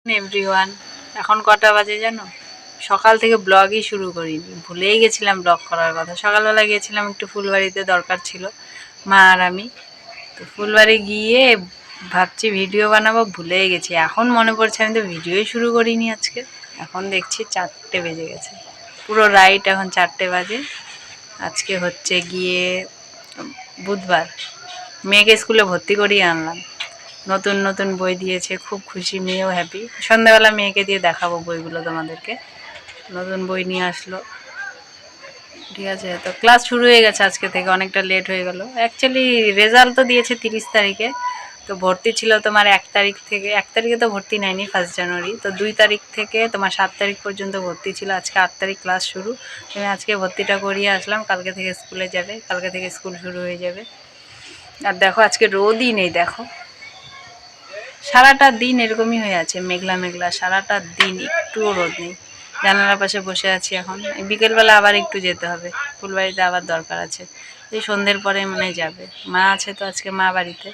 Everyone, এখন কটা বাজে জানো? সকাল থেকে ব্লগই শুরু করিনি, ভুলেই গেছিলাম ব্লগ করার কথা। সকালবেলা গিয়েছিলাম একটু ফুলবাড়িতে, দরকার ছিল মা আর আমি। তো ফুলবাড়ি গিয়ে ভাবছি ভিডিও বানাবো, ভুলেই গেছি। এখন মনে পড়ছে আমি তো ভিডিওই শুরু করিনি আজকে। এখন দেখছি 4টে বেজে গেছে, পুরো রাইট এখন 4টে বাজে। আজকে হচ্ছে গিয়ে বুধবার, মেয়েকে স্কুলে ভর্তি করিয়ে আনলাম। নতুন নতুন বই দিয়েছে, খুব খুশি, মেয়েও হ্যাপি। সন্ধ্যাবেলা মেয়েকে দিয়ে দেখাবো বইগুলো তোমাদেরকে। নতুন বই নিয়ে আসলো, ঠিক আছে। তো ক্লাস শুরু হয়ে গেছে আজকে থেকে, অনেকটা লেট হয়ে গেল। অ্যাকচুয়ালি রেজাল্ট তো দিয়েছে 30 তারিখে, তো ভর্তি ছিল তোমার 1 তারিখ থেকে। 1 তারিখে তো ভর্তি নেয়নি, 1 জানুয়ারি। তো 2 তারিখ থেকে তোমার 7 তারিখ পর্যন্ত ভর্তি ছিল। আজকে 8 তারিখ ক্লাস শুরু। আমি আজকে ভর্তিটা করিয়ে আসলাম, কালকে থেকে স্কুলে যাবে, কালকে থেকে স্কুল শুরু হয়ে যাবে। আর দেখো আজকে রোদই নেই, দেখো সারাটা দিন এরকমই হয়ে আছে, মেঘলা মেঘলা সারাটা দিন, একটুও রোদ নেই। জানালার পাশে বসে আছি এখন। বিকেলবেলা আবার একটু যেতে হবে, ফুলবাড়িতে আবার দরকার আছে। এই সন্ধ্যের পরে মনে যাবে, মা আছে তো আজকে মা বাড়িতে।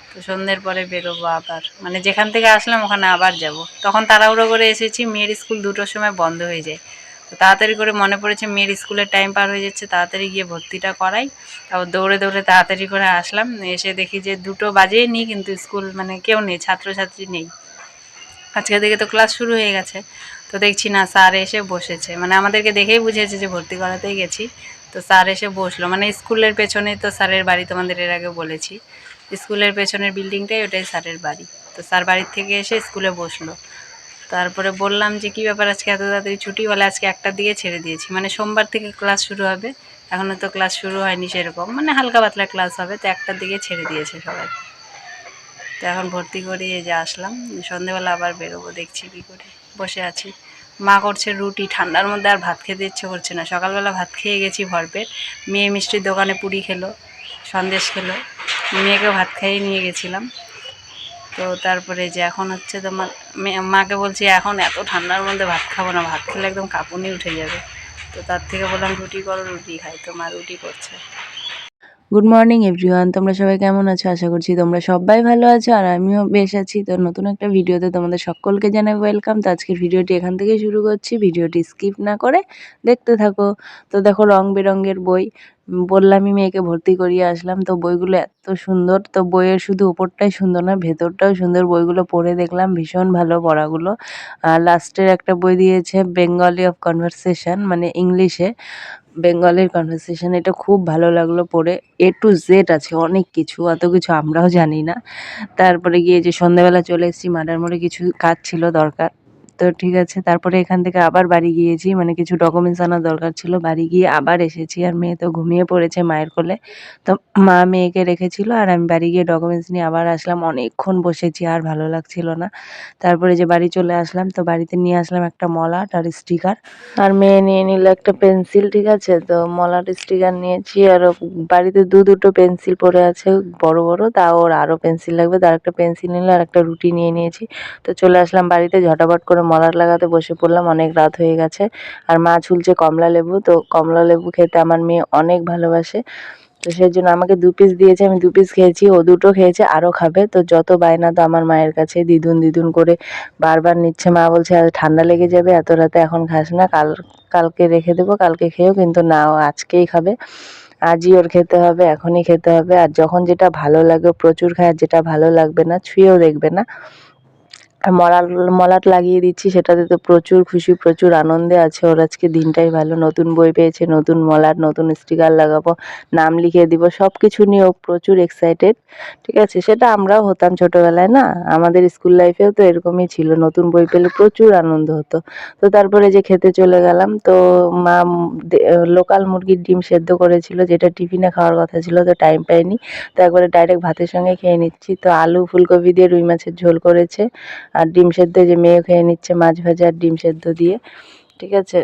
তো সন্ধ্যের পরে বেরোবো আবার, মানে যেখান থেকে আসলাম ওখানে আবার যাব। তখন তাড়াহুড়ো করে এসেছি, মেয়ের স্কুল 2টোর সময় বন্ধ হয়ে যায়। তো তাড়াতাড়ি করে মনে পড়েছে মেয়ের স্কুলের টাইম পার হয়ে যাচ্ছে, তাড়াতাড়ি গিয়ে ভর্তিটা করাই। তারপর দৌড়ে দৌড়ে তাড়াতাড়ি করে আসলাম, এসে দেখি যে 2টো বাজেই নি, কিন্তু স্কুল মানে কেউ নেই, ছাত্রছাত্রী নেই। আজকে থেকে তো ক্লাস শুরু হয়ে গেছে। তো দেখছি না, স্যার এসে বসেছে, মানে আমাদেরকে দেখেই বুঝেছে যে ভর্তি করাতেই গেছি। তো স্যার এসে বসলো, মানে স্কুলের পেছনেই তো স্যারের বাড়ি, তোমাদের এর আগে বলেছি। স্কুলের পেছনের বিল্ডিংটাই ওটাই স্যারের বাড়ি। তো স্যার বাড়ির থেকে এসে স্কুলে বসলো। তারপরে বললাম যে কী ব্যাপার আজকে এত তাড়াতাড়ি ছুটি? বলে আজকে 1টার দিকে ছেড়ে দিয়েছি, মানে সোমবার থেকে ক্লাস শুরু হবে। এখনও তো ক্লাস শুরু হয়নি সেরকম, মানে হালকা পাতলা ক্লাস হবে, তো 1টার দিকে ছেড়ে দিয়েছে সবাই। তো এখন ভর্তি করে এই যে আসলাম, সন্ধেবেলা আবার বেরোবো, দেখছি কী করি। বসে আছি, মা করছে রুটি। ঠান্ডার মধ্যে আর ভাত খেতে ইচ্ছে করছে না। সকালবেলা ভাত খেয়ে গেছি ভরপেট। মেয়ে মিষ্টির দোকানে পুরি খেলো, সন্দেশ খেলো, মেয়েকেও ভাত খাইয়ে নিয়ে গেছিলাম। তো তারপরে যে এখন হচ্ছে তোমার মাকে বলছি এখন এত ঠান্ডার মধ্যে ভাত খাবো না, ভাত খেলে একদম কাঁপুনি উঠে যাবে। তো তার থেকে বললাম রুটি করো, রুটি খাই। তো মা রুটি করছে। গুড মর্নিং এভরিওয়ান, তোমরা সবাই কেমন আছো? আশা করছি তোমরা সবাই ভালো আছো, আর আমিও বেশ আছি। তো নতুন একটা ভিডিওতে তোমাদের সকলকে জানাই ওয়েলকাম। তো আজকের ভিডিওটি এখান থেকে শুরু করছি, ভিডিওটি স্কিপ না করে দেখতে থাকো। তো দেখো রং বেরঙের বই, বললামই মেয়েকে ভর্তি করিয়ে আসলাম। তো বইগুলো এত সুন্দর, তো বইয়ের শুধু উপরটাই সুন্দর না, ভেতরটাও সুন্দর। বইগুলো পড়ে দেখলাম ভীষণ ভালো পড়াগুলো। আর লাস্টের একটা বই দিয়েছে বেঙ্গলি অফ কনভারসেশন, মানে ইংলিশে বেঙ্গলের কনভারসেশন। এটা খুব ভালো লাগলো পড়ে, A to Z আছে অনেক কিছু, অত কিছু আমরাও জানি না। তারপরে গিয়ে যে সন্ধ্যাবেলা চলে এসেছি, মাডার মোড়ে কিছু কাজ ছিল দরকার। তো ঠিক আছে, তারপরে এখান থেকে আবার বাড়ি গিয়েছি, মানে কিছু ডকুমেন্টস আনার দরকার ছিল। বাড়ি গিয়ে আবার এসেছি, আর মেয়ে তো ঘুমিয়ে পড়েছে মায়ের কোলে। তো মা মেয়েকে রেখেছিল, আর আমি বাড়ি গিয়ে ডকুমেন্টস নিয়ে আবার আসলাম। অনেকক্ষণ বসেছি, আর ভালো লাগছিল না। তারপরে যে বাড়ি চলে আসলাম, তো বাড়িতে নিয়ে আসলাম একটা মলাট আর স্টিকার, আর মেয়ে নিয়ে নিল একটা পেন্সিল। ঠিক আছে, তো মলাট স্টিকার নিয়েছি, আর বাড়িতে দুটো পেন্সিল পড়ে আছে বড় বড়, তাও ওর আরও পেন্সিল লাগবে। তার একটা পেন্সিল নিল, আর একটা রুটি নিয়ে নিয়েছি। তো চলে আসলাম বাড়িতে, ঝটাপট করে মলাট লাগাতে বসে পড়লাম, অনেক রাত হয়ে গেছে। আর মা ঝুলছে কমলা লেবু, তো কমলা লেবু খেতে আমার মেয়ে অনেক ভালোবাসে। তো সেই জন্য আমাকে 2 পিস দিয়েছে, আমি 2 পিস খেয়েছি, ও 2টো খেয়েছে, আরও খাবে। তো যত বায়না তো আমার মায়ের কাছে, দিদুন দিদুন করে বারবার নিচ্ছে। মা বলছে আজ ঠান্ডা লেগে যাবে, এত রাতে এখন খাস না, কালকে রেখে দেবো, কালকে খেয়েও। কিন্তু না, ও আজকেই খাবে, আজই ওর খেতে হবে, এখনই খেতে হবে। আর যখন যেটা ভালো লাগে প্রচুর খায়, আর যেটা ভালো লাগবে না ছুঁয়েও দেখবে না। আর মলাট লাগিয়ে দিচ্ছি, সেটাতে তো প্রচুর খুশি, প্রচুর আনন্দে আছে ওর। আজকে দিনটাই ভালো, নতুন বই পেয়েছে, নতুন মলাট, নতুন স্টিকার লাগাবো, নাম লিখিয়ে দিব, সব কিছু নিয়ে ও প্রচুর এক্সাইটেড। ঠিক আছে, সেটা আমরাও হতাম ছোটোবেলায়, না আমাদের স্কুল লাইফেও তো এরকমই ছিল, নতুন বই পেলে প্রচুর আনন্দ হতো। তো তারপরে যে খেতে চলে গেলাম, তো মা লোকাল মুরগির ডিম সেদ্ধ করেছিল, যেটা টিফিনে খাওয়ার কথা ছিল, তো টাইম পাইনি। তো একবারে ডাইরেক্ট ভাতের সঙ্গে খেয়ে নিচ্ছি। তো আলু ফুলকপি দিয়ে রুই মাছের ঝোল করেছে, আর ডিম সেদ্ধ যে মেয়ে খেয়ে নিচ্ছে, মাছ ভাজা আর ডিম সেদ্ধ দিয়ে। ঠিক আছে,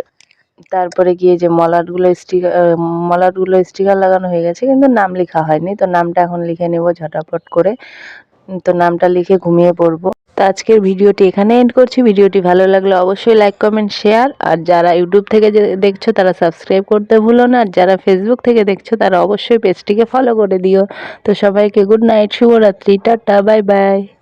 তারপরে গিয়ে যে মলাটগুলো স্টিকার লাগানো হয়ে গেছে, কিন্তু নাম লেখা হয়নি। তো নামটা এখন লিখে নেব ঝটাপট করে। তো নামটা লিখে ঘুমিয়ে পড়বো। তো আজকের ভিডিওটি এখানে এন্ড করছি। ভিডিওটি ভালো লাগলে অবশ্যই লাইক কমেন্ট শেয়ার, আর যারা ইউটিউব থেকে দেখছো তারা সাবস্ক্রাইব করতে ভুলো না, আর যারা ফেসবুক থেকে দেখছো তারা অবশ্যই পেজটিকে ফলো করে দিও। তো সবাইকে গুড নাইট, শুভরাত্রি, টাটা, বাই বাই।